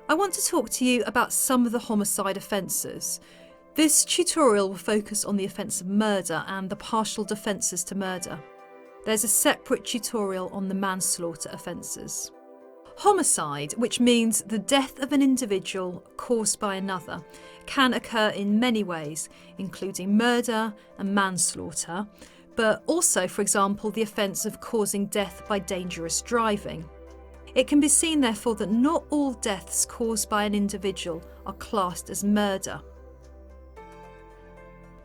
I want to talk to you about some of the homicide offences. This tutorial will focus on the offence of murder and the partial defences to murder. There's a separate tutorial on the manslaughter offences. Homicide, which means the death of an individual caused by another, can occur in many ways, including murder and manslaughter, but also, for example, the offence of causing death by dangerous driving. It can be seen, therefore, that not all deaths caused by an individual are classed as murder.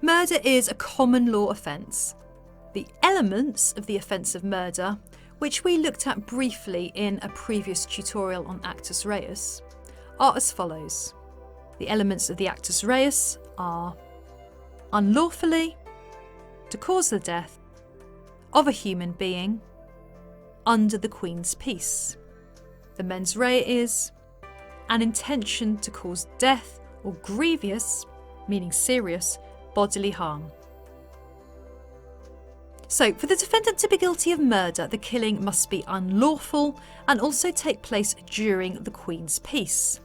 Murder is a common law offence. The elements of the offence of murder, which we looked at briefly in a previous tutorial on actus reus, are as follows. The elements of the actus reus are unlawfully, to cause the death of a human being under the Queen's peace. The mens rea is an intention to cause death or grievous, meaning serious, bodily harm. So, for the defendant to be guilty of murder, the killing must be unlawful and also take place during the Queen's peace.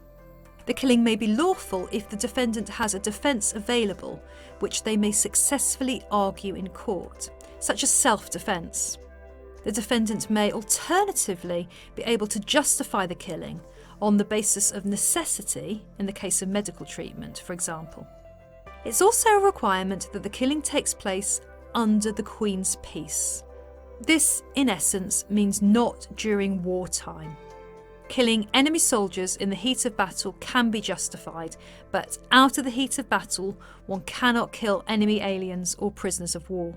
The killing may be lawful if the defendant has a defence available, which they may successfully argue in court, such as self-defence. The defendant may alternatively be able to justify the killing on the basis of necessity in the case of medical treatment, for example. It's also a requirement that the killing takes place under the Queen's peace. This, in essence, means not during wartime. Killing enemy soldiers in the heat of battle can be justified, but out of the heat of battle, one cannot kill enemy aliens or prisoners of war.